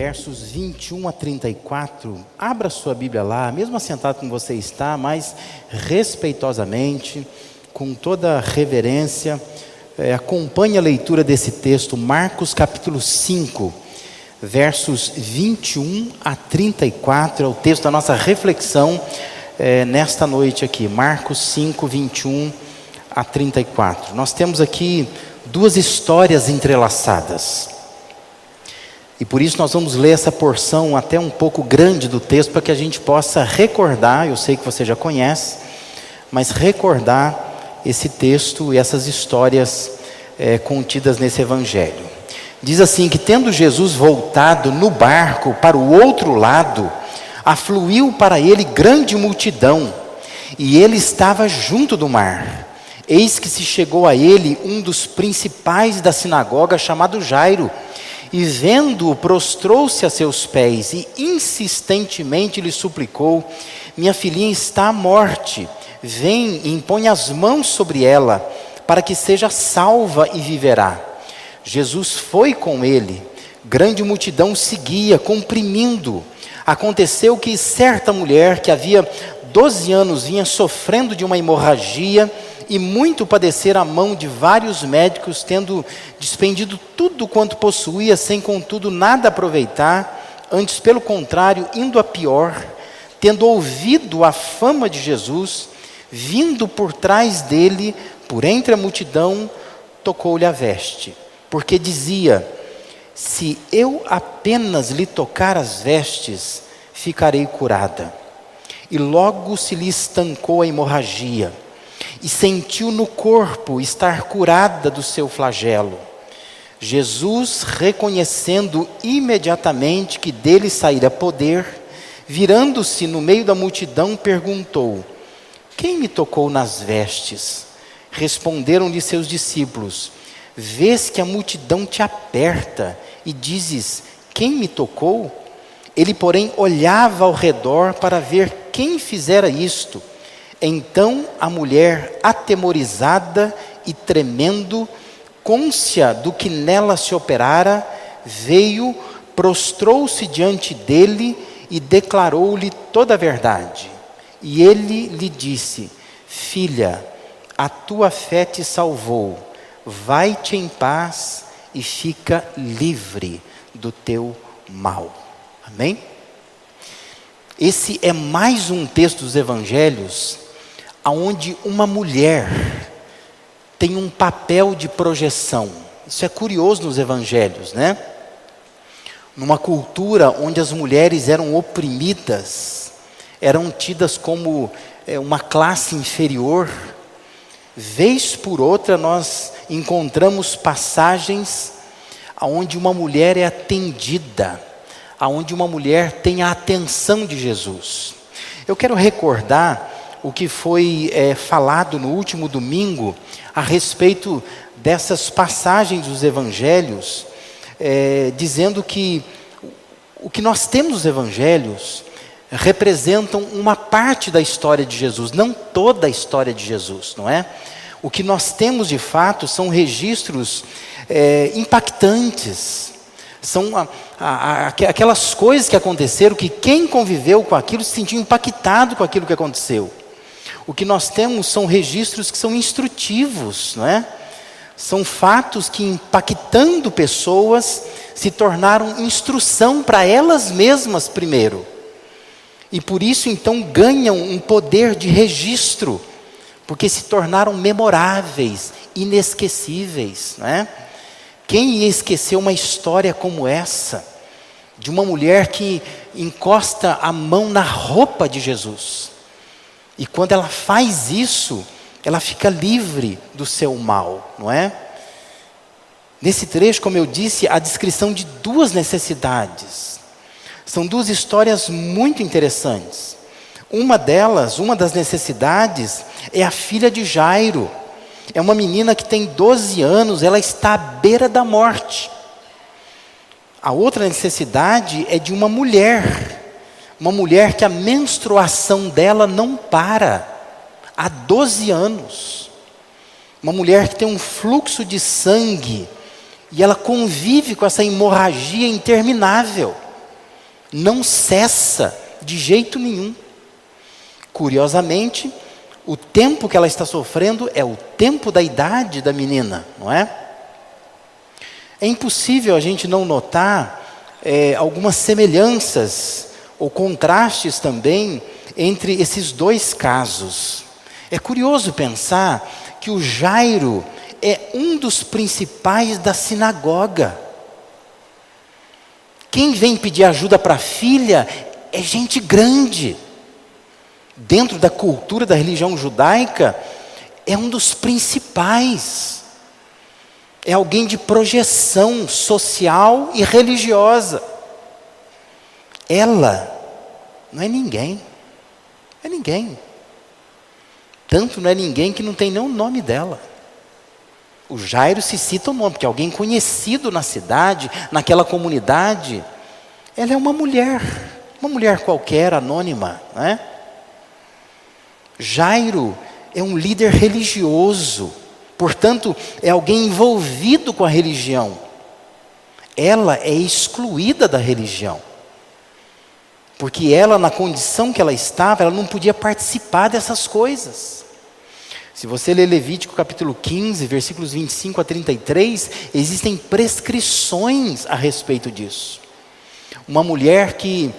versos 21 a 34. Abra sua Bíblia lá, mesmo assentado como você está, mas respeitosamente, com toda reverência, acompanhe a leitura desse texto, Marcos capítulo 5, versos 21 a 34, é o texto da nossa reflexão nesta noite aqui, Marcos 5, 21 a 34. Nós temos aqui duas histórias entrelaçadas. E por isso nós vamos ler essa porção até um pouco grande do texto, para que a gente possa recordar, eu sei que você já conhece, mas recordar esse texto e essas histórias contidas nesse evangelho. Diz assim que tendo Jesus voltado no barco para o outro lado, afluiu para ele grande multidão, e ele estava junto do mar. Eis que se chegou a ele um dos principais da sinagoga, chamado Jairo, e vendo-o, prostrou-se a seus pés e insistentemente lhe suplicou: minha filhinha está à morte, vem e impõe as mãos sobre ela, para que seja salva e viverá. Jesus foi com ele, grande multidão seguia, comprimindo. Aconteceu que certa mulher, que havia 12 anos vinha sofrendo de uma hemorragia, e muito padecer a mão de vários médicos, tendo despendido tudo quanto possuía, sem contudo nada aproveitar, antes pelo contrário, indo a pior, tendo ouvido a fama de Jesus, vindo por trás dele, por entre a multidão, tocou-lhe a veste, porque dizia: se eu apenas lhe tocar as vestes, ficarei curada. E logo se lhe estancou a hemorragia, e sentiu no corpo estar curada do seu flagelo. Jesus, reconhecendo imediatamente que dele saíra poder, virando-se no meio da multidão, perguntou: quem me tocou nas vestes? Responderam-lhe seus discípulos: vês que a multidão te aperta e dizes: quem me tocou? Ele, porém, olhava ao redor para ver quem fizera isto. Então a mulher, atemorizada e tremendo, cônscia do que nela se operara, veio, prostrou-se diante dele e declarou-lhe toda a verdade. E ele lhe disse: filha, a tua fé te salvou, vai-te em paz e fica livre do teu mal. Amém? Esse é mais um texto dos evangelhos onde uma mulher tem um papel de projeção. Isso é curioso nos evangelhos, né? Numa cultura onde as mulheres eram oprimidas, eram tidas como uma classe inferior, vez por outra nós encontramos passagens onde uma mulher é atendida, onde uma mulher tem a atenção de Jesus. Eu quero recordar o que foi falado no último domingo a respeito dessas passagens dos evangelhos, dizendo que o que nós temos nos evangelhos representam uma parte da história de Jesus, não toda a história de Jesus, não é? O que nós temos de fato são registros impactantes, são aquelas coisas que aconteceram, que quem conviveu com aquilo se sentiu impactado com aquilo que aconteceu. O que nós temos são registros que são instrutivos, não é? São fatos que, impactando pessoas, se tornaram instrução para elas mesmas primeiro. E por isso então ganham um poder de registro, porque se tornaram memoráveis, inesquecíveis, não é? Quem ia esquecer uma história como essa, de uma mulher que encosta a mão na roupa de Jesus, e quando ela faz isso, ela fica livre do seu mal, não é? Nesse trecho, como eu disse, a descrição de duas necessidades. São duas histórias muito interessantes. Uma das necessidades é a filha de Jairo. É uma menina que tem 12 anos, ela está à beira da morte. A outra necessidade é de uma mulher que a menstruação dela não para, há 12 anos. Uma mulher que tem um fluxo de sangue, e ela convive com essa hemorragia interminável. Não cessa de jeito nenhum. Curiosamente, o tempo que ela está sofrendo é o tempo da idade da menina, não é? É impossível a gente não notar algumas semelhanças ou contrastes também entre esses dois casos. É curioso pensar que o Jairo é um dos principais da sinagoga. Quem vem pedir ajuda para a filha é gente grande. Dentro da cultura da religião judaica, é um dos principais. É alguém de projeção social e religiosa. Ela não é ninguém. É ninguém. Tanto não é ninguém que não tem nem o nome dela. O Jairo se cita o nome, porque é alguém conhecido na cidade, naquela comunidade. Ela é uma mulher qualquer, anônima, né? Jairo é um líder religioso, portanto, é alguém envolvido com a religião. Ela é excluída da religião, porque ela, na condição que ela estava, ela não podia participar dessas coisas. Se você ler Levítico capítulo 15, versículos 25 a 33, existem prescrições a respeito disso. Uma mulher que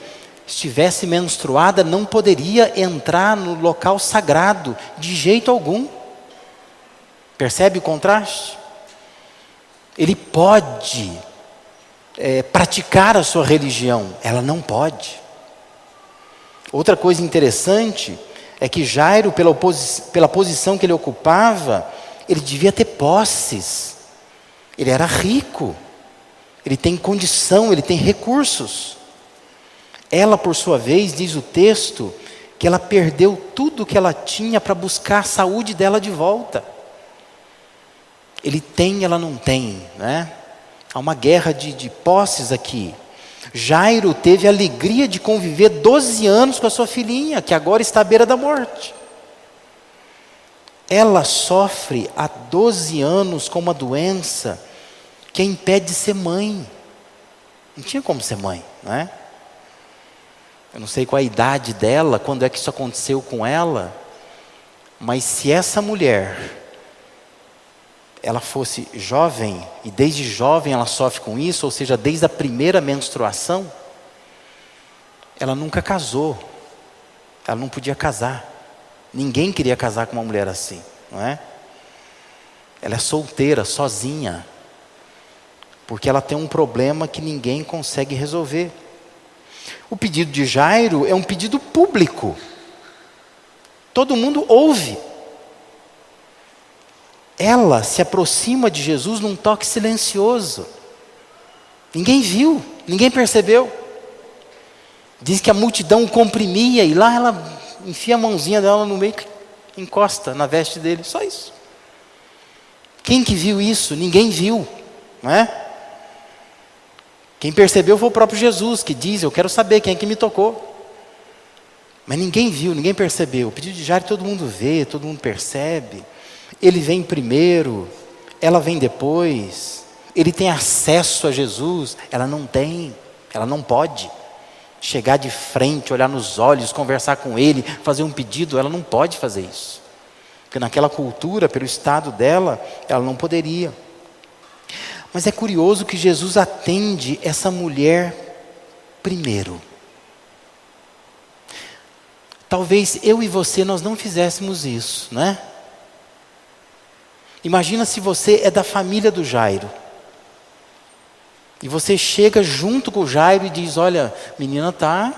estivesse menstruada não poderia entrar no local sagrado de jeito algum. Percebe o contraste? Ele pode praticar a sua religião, ela não pode. Outra coisa interessante é que Jairo, pela posição que ele ocupava, ele devia ter posses. Ele era rico, ele tem condição, ele tem recursos. Ela, por sua vez, diz o texto, que ela perdeu tudo que ela tinha para buscar a saúde dela de volta. Ele tem, ela não tem, né? Há uma guerra de posses aqui. Jairo teve a alegria de conviver 12 anos com a sua filhinha, que agora está à beira da morte. Ela sofre há 12 anos com uma doença que a impede de ser mãe. Não tinha como ser mãe, não é? Eu não sei qual a idade dela, quando é que isso aconteceu com ela, mas se essa mulher, ela fosse jovem, e desde jovem ela sofre com isso, ou seja, desde a primeira menstruação, ela nunca casou, ela não podia casar, ninguém queria casar com uma mulher assim, não é? Ela é solteira, sozinha, porque ela tem um problema que ninguém consegue resolver. O pedido de Jairo é um pedido público. Todo mundo ouve. Ela se aproxima de Jesus num toque silencioso. Ninguém viu, ninguém percebeu. Diz que a multidão o comprimia e lá ela enfia a mãozinha dela no meio e encosta na veste dele. Só isso. Quem que viu isso? Ninguém viu, não é? Quem percebeu foi o próprio Jesus, que diz, eu quero saber quem é que me tocou. Mas ninguém viu, ninguém percebeu. O pedido de Jairo todo mundo vê, todo mundo percebe. Ele vem primeiro, ela vem depois. Ele tem acesso a Jesus, ela não tem, ela não pode. Chegar de frente, olhar nos olhos, conversar com ele, fazer um pedido, ela não pode fazer isso. Porque naquela cultura, pelo estado dela, ela não poderia. Mas é curioso que Jesus atende essa mulher primeiro. Talvez eu e você nós não fizéssemos isso, né? Imagina se você é da família do Jairo. E você chega junto com o Jairo e diz, olha, a menina está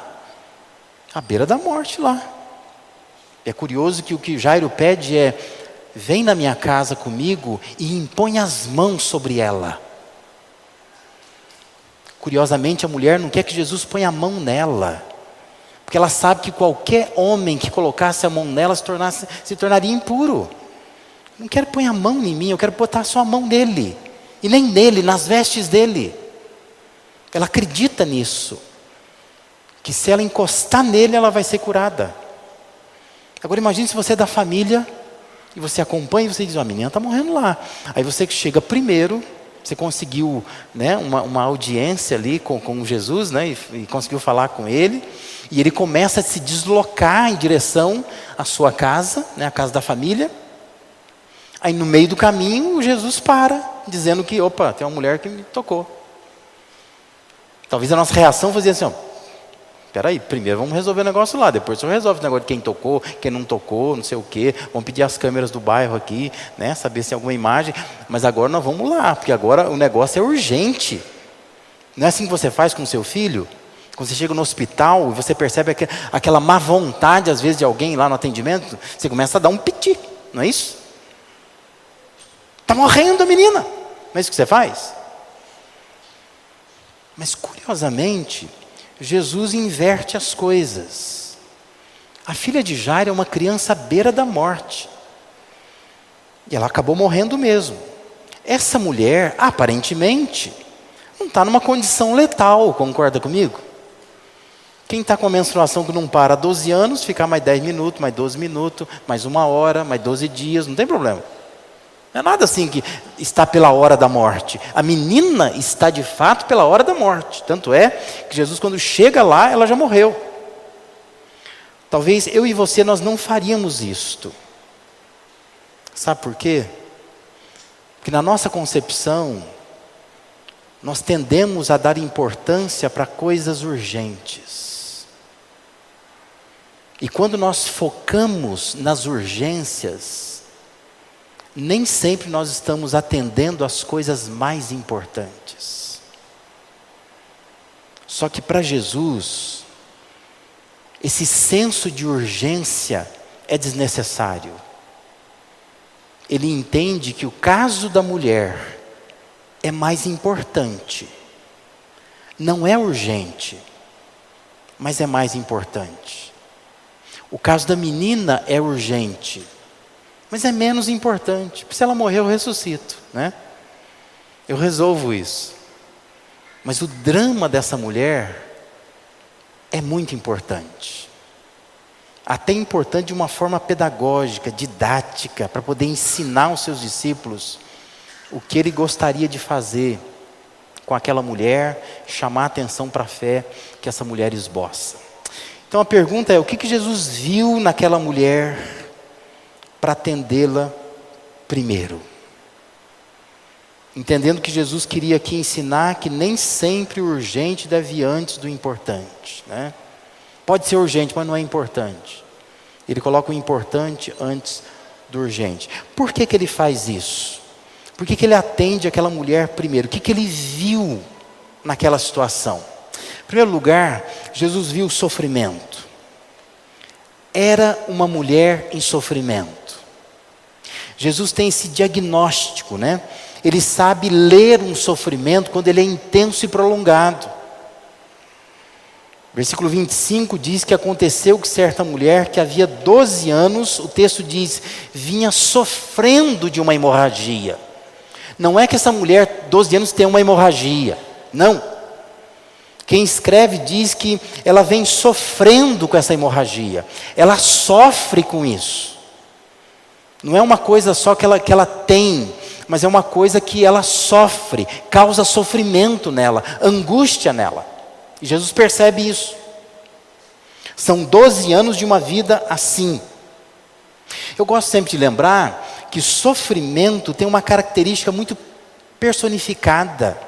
à beira da morte lá. É curioso que o que Jairo pede é, vem na minha casa comigo e impõe as mãos sobre ela. Curiosamente, a mulher não quer que Jesus ponha a mão nela, porque ela sabe que qualquer homem que colocasse a mão nela se tornaria impuro. Não quero pôr a mão em mim, eu quero botar só a mão nele, e nem nele, nas vestes dele. Ela acredita nisso, que se ela encostar nele, ela vai ser curada. Agora imagine se você é da família, e você acompanha, e você diz, a menina está morrendo lá. Aí você que chega primeiro, Você conseguiu, né, uma audiência ali com Jesus, né, e conseguiu falar com ele. E ele começa a se deslocar em direção à sua casa, né, a casa da família. Aí no meio do caminho, Jesus para, dizendo que, opa, tem uma mulher que me tocou. Talvez a nossa reação fosse assim, peraí, primeiro vamos resolver o negócio lá, depois você resolve o negócio de quem tocou, quem não tocou, não sei o quê. Vamos pedir as câmeras do bairro aqui, né, saber se tem alguma imagem. Mas agora nós vamos lá, porque agora o negócio é urgente. Não é assim que você faz com o seu filho? Quando você chega no hospital e você percebe aquela má vontade, às vezes, de alguém lá no atendimento, você começa a dar um piti, não é isso? Está morrendo a menina. Não é isso que você faz? Mas, curiosamente, Jesus inverte as coisas. A filha de Jairo é uma criança à beira da morte. E ela acabou morrendo mesmo. Essa mulher, aparentemente, não está numa condição letal, concorda comigo? Quem está com a menstruação que não para há 12 anos, ficar mais 10 minutos, mais 12 minutos, mais 1 hora, mais 12 dias, não tem problema. Não é nada assim que está pela hora da morte. A menina está de fato pela hora da morte. Tanto é que Jesus, quando chega lá, ela já morreu. Talvez eu e você, nós não faríamos isto. Sabe por quê? Porque na nossa concepção, nós tendemos a dar importância para coisas urgentes. E quando nós focamos nas urgências, nem sempre nós estamos atendendo às coisas mais importantes. Só que para Jesus, esse senso de urgência é desnecessário. Ele entende que o caso da mulher é mais importante. Não é urgente, mas é mais importante. O caso da menina é urgente, mas é menos importante. Porque se ela morrer, eu ressuscito, né? Eu resolvo isso. Mas o drama dessa mulher é muito importante. Até importante de uma forma pedagógica, didática, para poder ensinar aos seus discípulos o que ele gostaria de fazer com aquela mulher, chamar a atenção para a fé que essa mulher esboça. Então a pergunta é, o que Jesus viu naquela mulher para atendê-la primeiro? Entendendo que Jesus queria aqui ensinar que nem sempre o urgente deve ir antes do importante, né? Pode ser urgente, mas não é importante. Ele coloca o importante antes do urgente. Por que ele faz isso? Por que ele atende aquela mulher primeiro? O que ele viu naquela situação? Em primeiro lugar, Jesus viu o sofrimento. Era uma mulher em sofrimento. Jesus tem esse diagnóstico, né? Ele sabe ler um sofrimento quando ele é intenso e prolongado. Versículo 25 diz que aconteceu que certa mulher que havia 12 anos, o texto diz, vinha sofrendo de uma hemorragia. Não é que essa mulher, 12 anos, tem uma hemorragia. Não. Quem escreve diz que ela vem sofrendo com essa hemorragia. Ela sofre com isso. Não é uma coisa só que ela tem, mas é uma coisa que ela sofre, causa sofrimento nela, angústia nela. E Jesus percebe isso. São 12 anos de uma vida assim. Eu gosto sempre de lembrar que sofrimento tem uma característica muito personificada,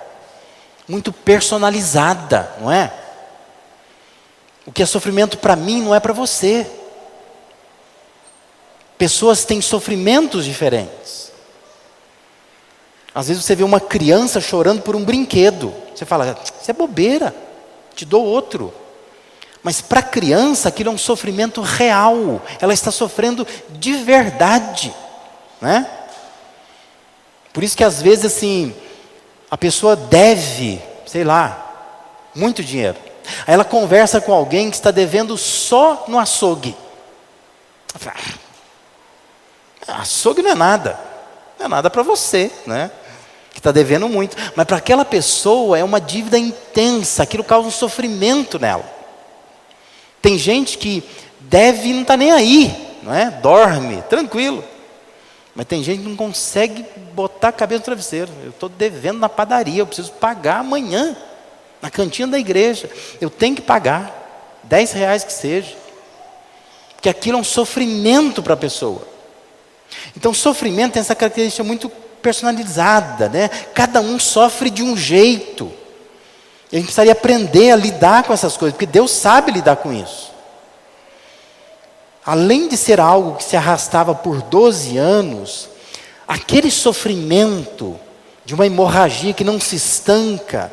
muito personalizada, não é? O que é sofrimento para mim não é para você. Pessoas têm sofrimentos diferentes. Às vezes você vê uma criança chorando por um brinquedo. Você fala, isso é bobeira, te dou outro. Mas para a criança aquilo é um sofrimento real. Ela está sofrendo de verdade, né? Por isso que às vezes assim, a pessoa deve, sei lá, muito dinheiro. Aí ela conversa com alguém que está devendo só no açougue. Ela fala, açougue não é nada para você, né? Que está devendo muito. Mas para aquela pessoa é uma dívida intensa, aquilo causa um sofrimento nela. Tem gente que deve e não está nem aí, não é? Dorme, tranquilo. Mas tem gente que não consegue botar a cabeça no travesseiro. Eu estou devendo na padaria, eu preciso pagar amanhã, na cantina da igreja. Eu tenho que pagar, R$10 que seja. Porque aquilo é um sofrimento para a pessoa. Então, sofrimento tem essa característica muito personalizada, né? Cada um sofre de um jeito. E a gente precisaria aprender a lidar com essas coisas, porque Deus sabe lidar com isso. Além de ser algo que se arrastava por 12 anos, aquele sofrimento de uma hemorragia que não se estanca,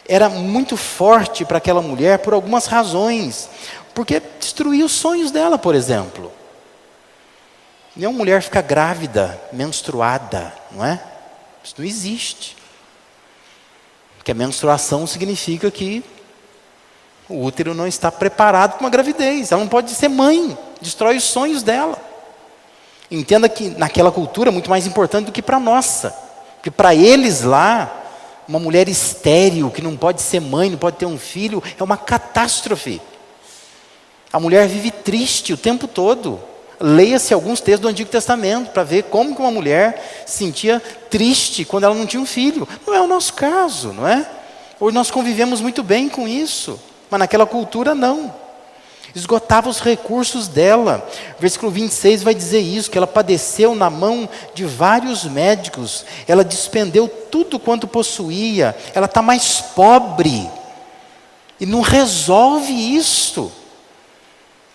era muito forte para aquela mulher por algumas razões. Porque destruía os sonhos dela, por exemplo. Nenhuma mulher fica grávida, menstruada, não é? Isso não existe. Porque a menstruação significa que o útero não está preparado para uma gravidez. Ela não pode ser mãe, destrói os sonhos dela. Entenda que naquela cultura é muito mais importante do que para a nossa. Porque para eles lá, uma mulher estéril, que não pode ser mãe, não pode ter um filho, é uma catástrofe. A mulher vive triste o tempo todo. Leia-se alguns textos do Antigo Testamento para ver como que uma mulher se sentia triste quando ela não tinha um filho. Não é o nosso caso, não é? Hoje nós convivemos muito bem com isso, mas naquela cultura não. Esgotava os recursos dela. Versículo 26 vai dizer isso, que ela padeceu na mão de vários médicos. Ela despendeu tudo quanto possuía. Ela está mais pobre. E não resolve isso.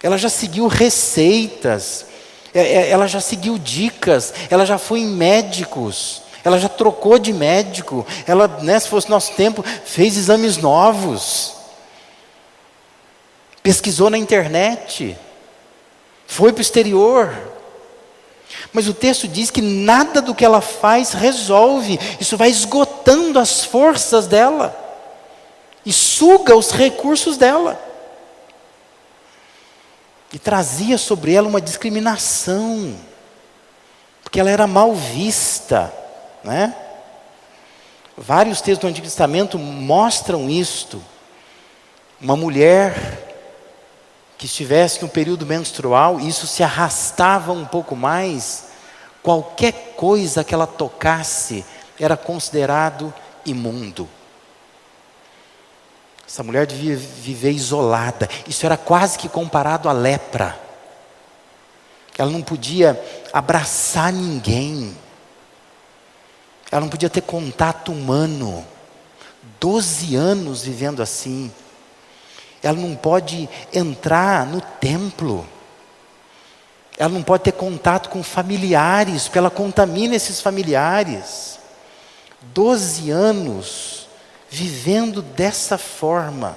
Ela já seguiu receitas, ela já seguiu dicas, ela já foi em médicos, ela já trocou de médico, ela, né, se fosse nosso tempo, fez exames novos, pesquisou na internet, foi para o exterior. Mas o texto diz que nada do que ela faz resolve, isso vai esgotando as forças dela, e suga os recursos dela. E trazia sobre ela uma discriminação, porque ela era mal vista, né? Vários textos do Antigo Testamento mostram isto. Uma mulher que estivesse no período menstrual, isso se arrastava um pouco mais, qualquer coisa que ela tocasse era considerado imundo. Essa mulher devia viver isolada. Isso era quase que comparado à lepra. Ela não podia abraçar ninguém. Ela não podia ter contato humano. 12 anos vivendo assim. Ela não pode entrar no templo. Ela não pode ter contato com familiares, porque ela contamina esses familiares. 12 anos vivendo dessa forma.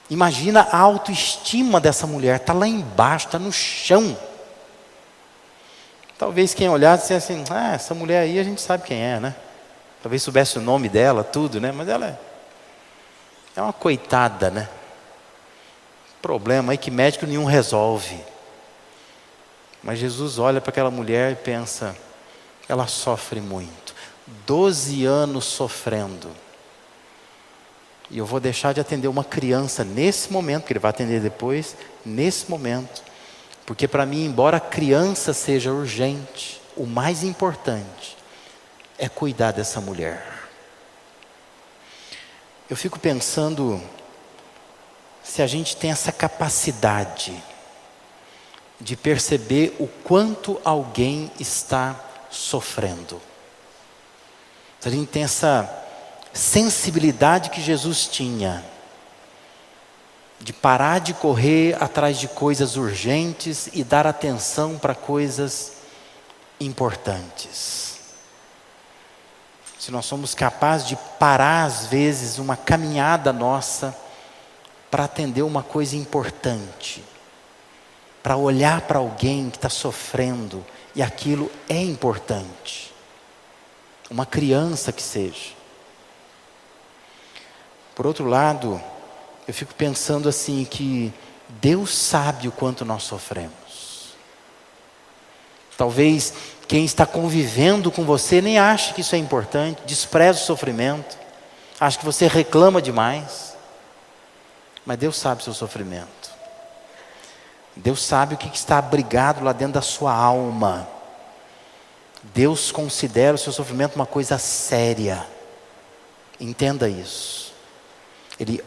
Imagina a autoestima dessa mulher, está lá embaixo, está no chão. Talvez quem olhasse dissesse assim, essa mulher aí a gente sabe quem é, né? Talvez soubesse o nome dela, tudo, né? Mas ela é uma coitada, né? Problema aí que médico nenhum resolve. Mas Jesus olha para aquela mulher e pensa, ela sofre muito. 12 anos sofrendo. E eu vou deixar de atender uma criança nesse momento, que ele vai atender depois, nesse momento. Porque para mim, embora a criança seja urgente, o mais importante é cuidar dessa mulher. Eu fico pensando se a gente tem essa capacidade de perceber o quanto alguém está sofrendo. Se a gente tem essa sensibilidade que Jesus tinha, de parar de correr atrás de coisas urgentes e dar atenção para coisas importantes. Se nós somos capazes de parar às vezes uma caminhada nossa para atender uma coisa importante, para olhar para alguém que está sofrendo e aquilo é importante, uma criança que seja. Por outro lado, eu fico pensando assim que Deus sabe o quanto nós sofremos. Talvez quem está convivendo com você nem ache que isso é importante, despreza o sofrimento, acha que você reclama demais. Mas Deus sabe o seu sofrimento. Deus sabe o que está abrigado lá dentro da sua alma. Deus considera o seu sofrimento uma coisa séria. Entenda isso. Ele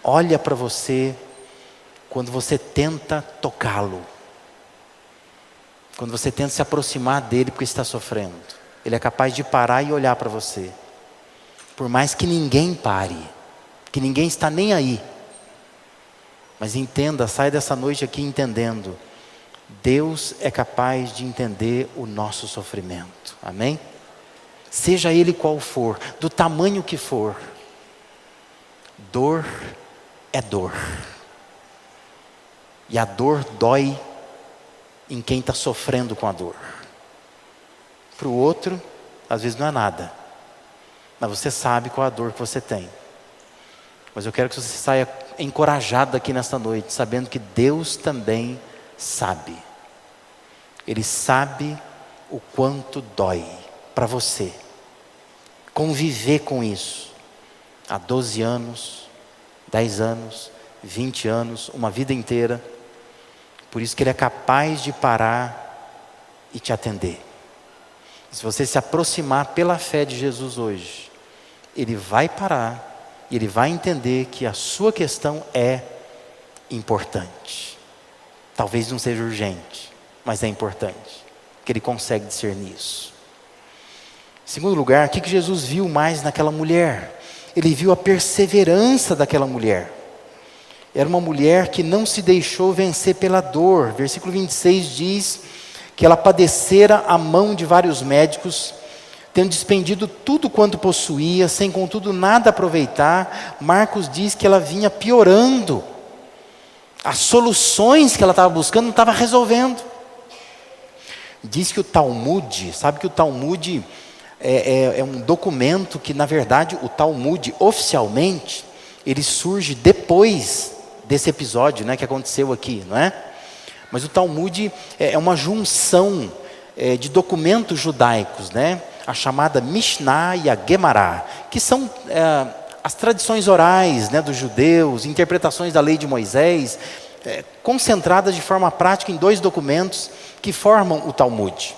olha para você quando você tenta tocá-lo. Quando você tenta se aproximar dele porque está sofrendo. Ele é capaz de parar e olhar para você. Por mais que ninguém pare, que ninguém está nem aí. Mas entenda, sai dessa noite aqui entendendo. Deus é capaz de entender o nosso sofrimento. Amém? Seja ele qual for, do tamanho que for. Dor é dor. E a dor dói em quem está sofrendo com a dor. Para o outro, às vezes não é nada. Mas você sabe qual é a dor que você tem. Mas eu quero que você saia encorajado aqui nesta noite, sabendo que Deus também sabe. Ele sabe o quanto dói para você conviver com isso. Há 12 anos, 10 anos, 20 anos, uma vida inteira. Por isso que Ele é capaz de parar e te atender. Se você se aproximar pela fé de Jesus hoje, Ele vai parar e Ele vai entender que a sua questão é importante. Talvez não seja urgente, mas é importante, que Ele consegue discernir isso. Em segundo lugar, o que Jesus viu mais naquela mulher? Ele viu a perseverança daquela mulher. Era uma mulher que não se deixou vencer pela dor. Versículo 26 diz que ela padecera a mão de vários médicos, tendo despendido tudo quanto possuía, sem contudo nada aproveitar. Marcos diz que ela vinha piorando. As soluções que ela estava buscando não estava resolvendo. Diz que o Talmud, sabe que o Talmud é um documento que, na verdade, o Talmud, oficialmente, ele surge depois desse episódio, né, que aconteceu aqui, não é? Mas o Talmud é uma junção de documentos judaicos, né? A chamada Mishnah e a Gemara, que são as tradições orais, né, dos judeus, interpretações da lei de Moisés, concentradas de forma prática em 2 documentos que formam o Talmud.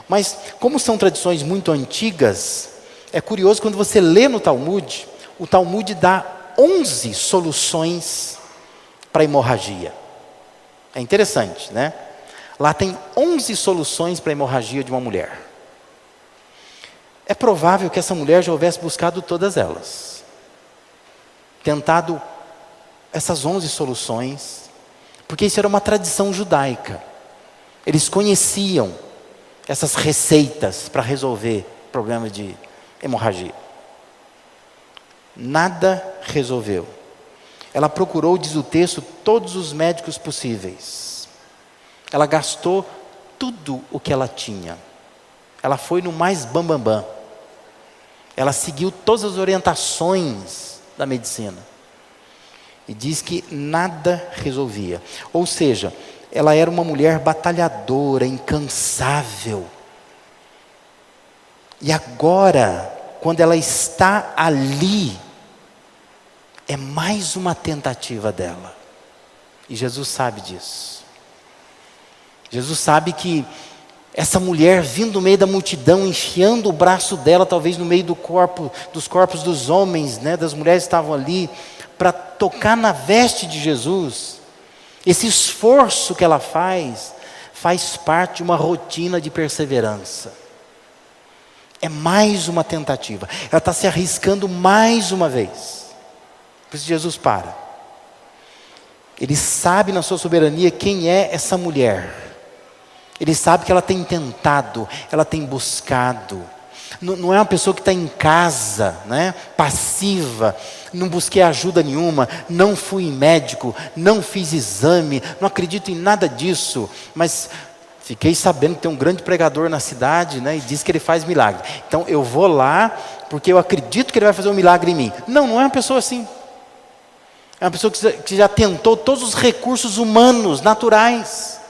Mas como são tradições muito antigas, é curioso quando você lê no Talmud, o Talmud dá 11 soluções para a hemorragia. É interessante, né? Lá tem 11 soluções para a hemorragia de uma mulher. É provável que essa mulher já houvesse buscado todas elas. Tentado essas 11 soluções, porque isso era uma tradição judaica. Eles conheciam essas receitas para resolver problemas de hemorragia. Nada resolveu. Ela procurou, diz o texto, todos os médicos possíveis. Ela gastou tudo o que ela tinha. Ela foi no mais bambambam. Ela seguiu todas as orientações da medicina. E diz que nada resolvia. Ou seja, ela era uma mulher batalhadora, incansável. E agora, quando ela está ali, é mais uma tentativa dela. E Jesus sabe disso. Jesus sabe que essa mulher vindo no meio da multidão, enfiando o braço dela, talvez no meio dos corpos dos homens, né, das mulheres que estavam ali, para tocar na veste de Jesus. Esse esforço que ela faz parte de uma rotina de perseverança. É mais uma tentativa. Ela está se arriscando mais uma vez. Por isso Jesus para. Ele sabe na sua soberania quem é essa mulher. Ele sabe que ela tem tentado, ela tem buscado. Não é uma pessoa que está em casa, né, passiva, não busquei ajuda nenhuma, não fui em médico, não fiz exame, não acredito em nada disso, mas fiquei sabendo que tem um grande pregador na cidade, né, e diz que ele faz milagre. Então eu vou lá porque eu acredito que ele vai fazer um milagre em mim. Não é uma pessoa assim. É uma pessoa que já tentou todos os recursos humanos, naturais.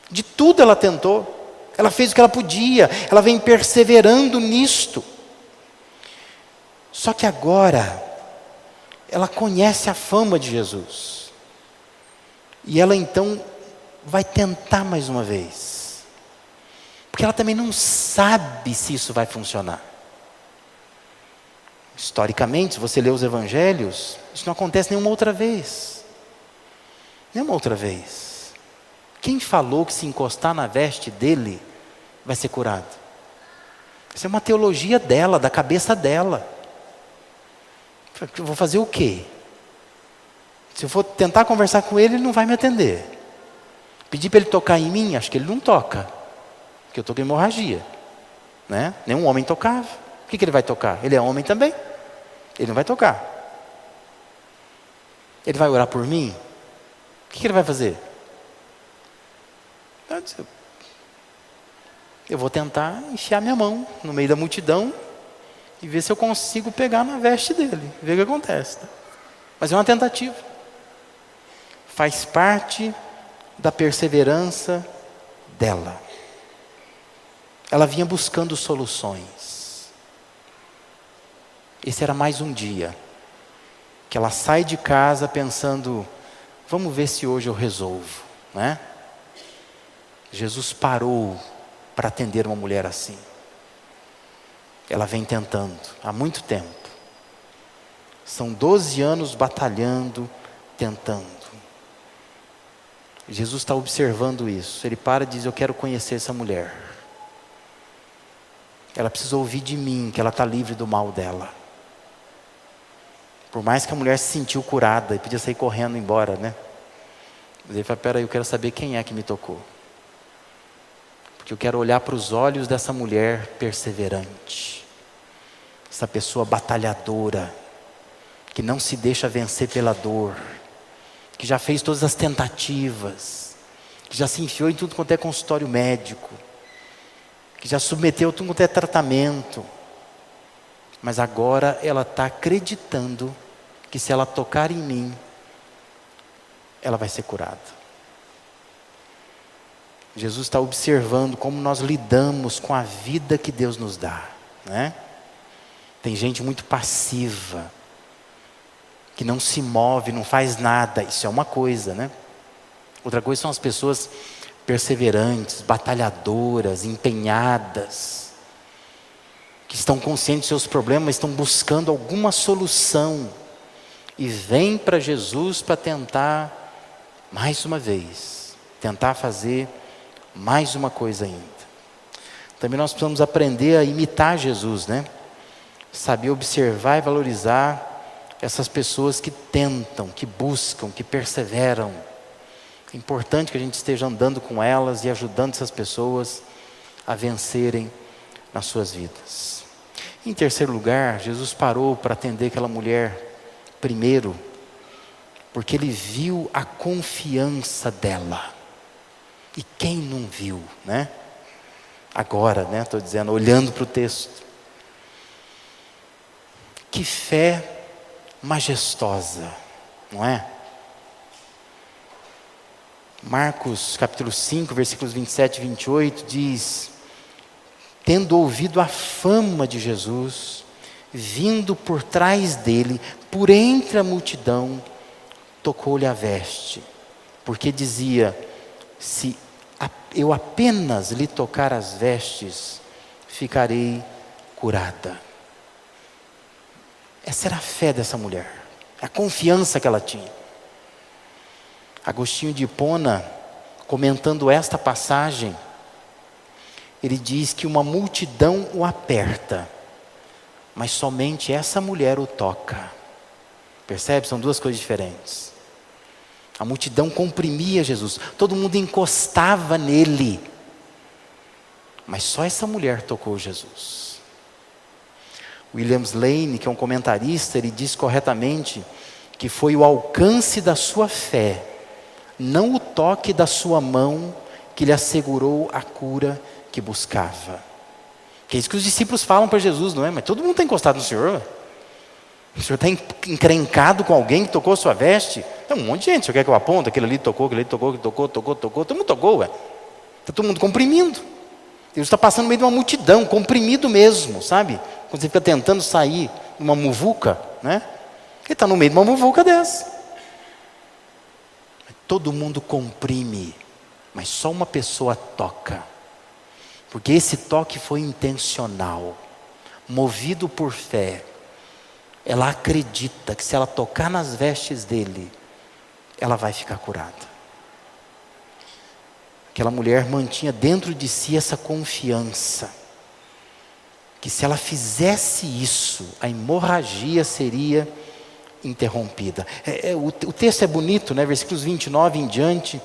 De tudo ela tentou. Ela fez o que ela podia. Ela vem perseverando nisto. Só que agora, ela conhece a fama de Jesus. E ela então vai tentar mais uma vez. Porque ela também não sabe se isso vai funcionar. Historicamente, se você lê os evangelhos, isso não acontece nenhuma outra vez. Nenhuma outra vez. Quem falou que se encostar na veste dele, vai ser curado? Isso é uma teologia dela, da cabeça dela. Eu vou fazer o quê? Se eu for tentar conversar com ele, ele não vai me atender. Pedir para ele tocar em mim, acho que ele não toca. Porque eu estou com hemorragia. Né? Nenhum homem tocava. O que ele vai tocar? Ele é homem também. Ele não vai tocar. Ele vai orar por mim? O que ele vai fazer? Eu vou tentar enfiar minha mão no meio da multidão e ver se eu consigo pegar na veste dele. Ver o que acontece. Tá? Mas é uma tentativa. Faz parte da perseverança dela. Ela vinha buscando soluções. Esse era mais um dia que ela sai de casa pensando, vamos ver se hoje eu resolvo, né? Jesus parou para atender uma mulher assim. Ela vem tentando há muito tempo. São 12 anos batalhando, tentando. Jesus está observando isso. Ele para e diz, eu quero conhecer essa mulher. Ela precisa ouvir de mim que ela está livre do mal dela. Por mais que a mulher se sentiu curada e podia sair correndo embora, né? Mas ele fala, peraí, eu quero saber quem é que me tocou. Porque eu quero olhar para os olhos dessa mulher perseverante. Essa pessoa batalhadora, que não se deixa vencer pela dor, que já fez todas as tentativas, que já se enfiou em tudo quanto é consultório médico, que já submeteu tudo quanto é tratamento, mas agora ela está acreditando que se ela tocar em mim, ela vai ser curada. Jesus está observando como nós lidamos com a vida que Deus nos dá, né? Tem gente muito passiva, que não se move, não faz nada. Isso é uma coisa, né? Outra coisa são as pessoas perseverantes, batalhadoras, empenhadas, que estão conscientes dos seus problemas, estão buscando alguma solução e vêm para Jesus para tentar mais uma vez, tentar fazer mais uma coisa ainda. Também nós precisamos aprender a imitar Jesus, né? Saber observar e valorizar essas pessoas que tentam, que buscam, que perseveram. É importante que a gente esteja andando com elas e ajudando essas pessoas a vencerem nas suas vidas. Em terceiro lugar, Jesus parou para atender aquela mulher primeiro, porque ele viu a confiança dela. E quem não viu, né? Agora, né? Estou dizendo, olhando para o texto. Que fé majestosa, não é? Marcos capítulo 5, versículos 27 e 28 diz, tendo ouvido a fama de Jesus, vindo por trás dele, por entre a multidão, tocou-lhe a veste, porque dizia, se eu apenas lhe tocar as vestes, ficarei curada. Essa era a fé dessa mulher, a confiança que ela tinha. Agostinho de Hipona, comentando esta passagem, ele diz que uma multidão o aperta, mas somente essa mulher o toca. Percebe? São duas coisas diferentes. A multidão comprimia Jesus, todo mundo encostava nele, mas só essa mulher tocou Jesus. William Lane, que é um comentarista, ele diz corretamente que foi o alcance da sua fé, não o toque da sua mão, que lhe assegurou a cura que buscava. Que é isso que os discípulos falam para Jesus, não é? Mas todo mundo está encostado no Senhor. O Senhor está encrencado com alguém que tocou a sua veste? Tem um monte de gente, o Senhor quer que eu aponte? Aquele ali tocou, aquele ali tocou, aquele tocou, todo mundo tocou, ué. Está todo mundo comprimindo. Deus está passando no meio de uma multidão, comprimido mesmo, sabe? Quando você fica tentando sair de uma muvuca, né? Ele está no meio de uma muvuca dessa. Todo mundo comprime, mas só uma pessoa toca. Porque esse toque foi intencional, movido por fé. Ela acredita que se ela tocar nas vestes dele, ela vai ficar curada. Aquela mulher mantinha dentro de si essa confiança, que se ela fizesse isso, a hemorragia seria interrompida. O texto é bonito, né? Versículos 29 em diante,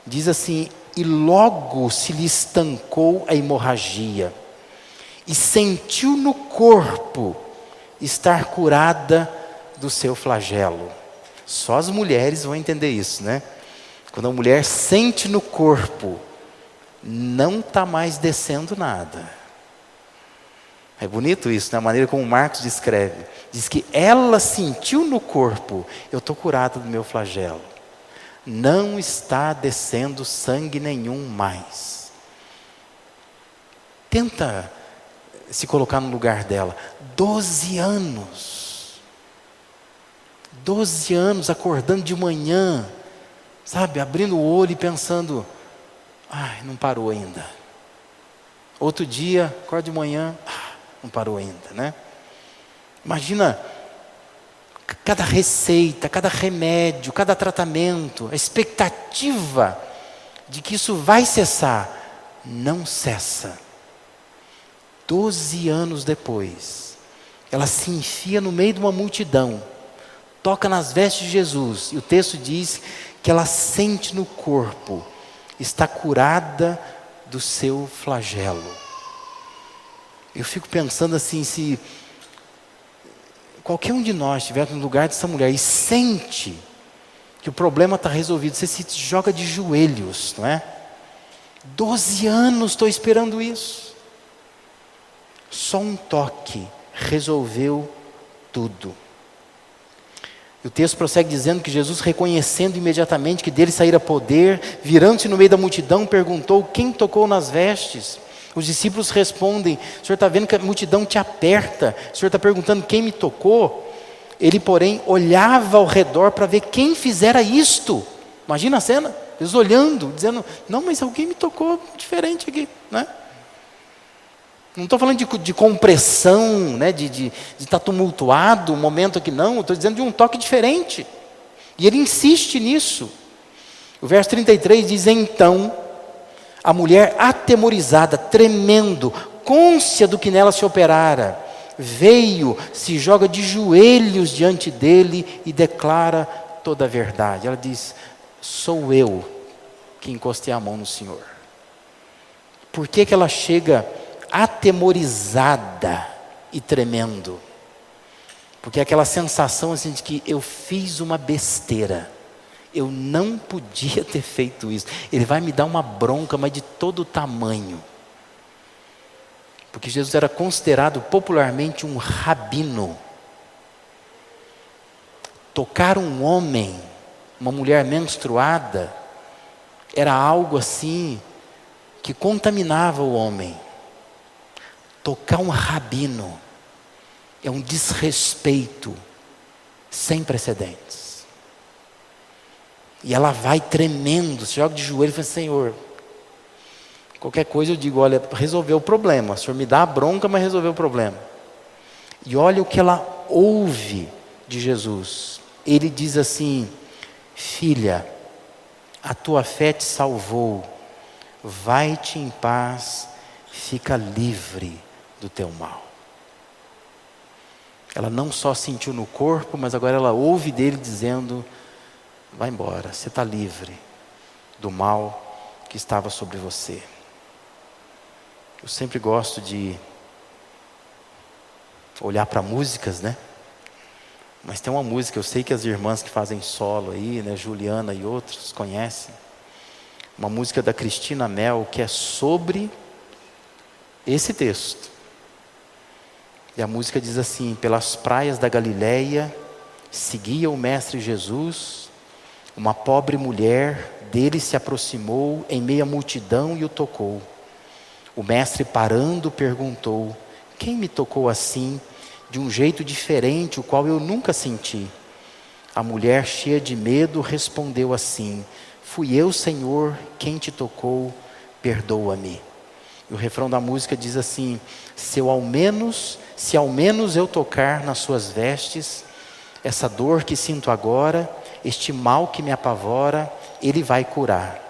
diz assim: e logo se lhe estancou a hemorragia, e sentiu no corpo estar curada do seu flagelo. Só as mulheres vão entender isso, né? Quando a mulher sente no corpo, não está mais descendo nada. É bonito isso, né? A maneira como Marcos descreve. Diz que ela sentiu no corpo: eu estou curada do meu flagelo. Não está descendo sangue nenhum mais. Tenta se colocar no lugar dela. 12 anos. 12 anos acordando de manhã, sabe, abrindo o olho e pensando: ai, não parou ainda. Outro dia, acorda de manhã, não parou ainda, né? Imagina cada receita, cada remédio, cada tratamento, a expectativa de que isso vai cessar, não cessa. 12 anos depois, ela se enfia no meio de uma multidão, toca nas vestes de Jesus, e o texto diz que ela sente no corpo, está curada do seu flagelo. Eu fico pensando assim, se qualquer um de nós estiver no lugar dessa mulher e sente que o problema está resolvido, você se joga de joelhos, não é? 12 anos estou esperando isso. Só um toque resolveu tudo. E o texto prossegue dizendo que Jesus, reconhecendo imediatamente que dele saíra poder, virando-se no meio da multidão, perguntou: quem tocou nas vestes? Os discípulos respondem: o senhor está vendo que a multidão te aperta, o senhor está perguntando quem me tocou? Ele, porém, olhava ao redor para ver quem fizera isto. Imagina a cena, eles olhando, dizendo: não, mas alguém me tocou diferente aqui, né? Não estou falando de compressão, né, de estar tumultuado um momento aqui, não. Estou dizendo de um toque diferente. E ele insiste nisso. O verso 33 diz: então, a mulher atemorizada, tremendo, cônscia do que nela se operara, veio, se joga de joelhos diante dele e declara toda a verdade. Ela diz: sou eu que encostei a mão no Senhor. Por que ela chega atemorizada e tremendo? Porque é aquela sensação assim de que eu fiz uma besteira, eu não podia ter feito isso. Ele vai me dar uma bronca, mas de todo o tamanho. Porque Jesus era considerado popularmente um rabino. Tocar um homem, uma mulher menstruada, era algo assim que contaminava o homem. Tocar um rabino é um desrespeito sem precedentes. E ela vai tremendo, se joga de joelho e fala: Senhor, qualquer coisa eu digo, olha, resolveu o problema. O Senhor me dá a bronca, mas resolveu o problema. E olha o que ela ouve de Jesus. Ele diz assim: filha, a tua fé te salvou, vai-te em paz, fica livre do teu mal. Ela não só sentiu no corpo, mas agora ela ouve dele dizendo: vai embora, você está livre do mal que estava sobre você. Eu sempre gosto de olhar para músicas, né? Mas tem uma música, eu sei que as irmãs que fazem solo aí, né, Juliana e outros conhecem. Uma música da Cristina Mel que é sobre esse texto. E a música diz assim: pelas praias da Galileia seguia o Mestre Jesus, uma pobre mulher dele se aproximou em meio à multidão e o tocou. O Mestre, parando, perguntou: quem me tocou assim, de um jeito diferente, o qual eu nunca senti? A mulher, cheia de medo, respondeu assim: fui eu, Senhor, quem te tocou, perdoa-me. E o refrão da música diz assim: se ao menos eu tocar nas suas vestes, essa dor que sinto agora, este mal que me apavora, Ele vai curar.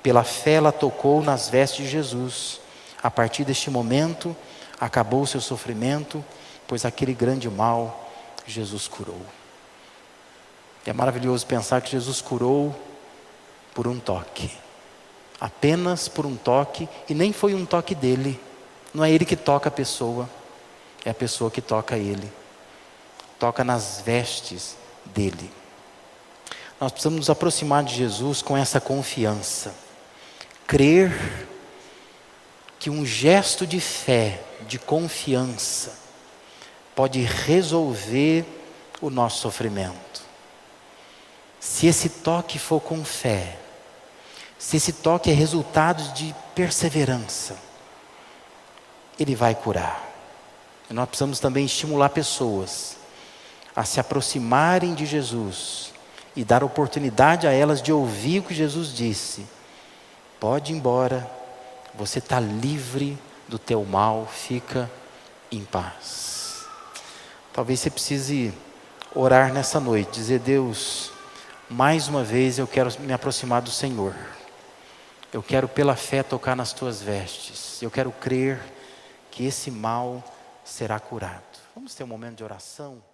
Pela fé ela tocou nas vestes de Jesus. A partir deste momento, acabou o seu sofrimento, pois aquele grande mal Jesus curou. É maravilhoso pensar que Jesus curou por um toque. Apenas por um toque, e nem foi um toque dele. Não é ele que toca a pessoa, é a pessoa que toca ele. Toca nas vestes dele. Nós precisamos nos aproximar de Jesus com essa confiança. Crer que um gesto de fé, de confiança, pode resolver o nosso sofrimento. Se esse toque for com fé, se esse toque é resultado de perseverança, Ele vai curar. E nós precisamos também estimular pessoas a se aproximarem de Jesus e dar oportunidade a elas de ouvir o que Jesus disse. Pode ir embora, você está livre do teu mal, fica em paz. Talvez você precise orar nessa noite, dizer: Deus, mais uma vez eu quero me aproximar do Senhor. Eu quero pela fé tocar nas tuas vestes. Eu quero crer que esse mal será curado. Vamos ter um momento de oração?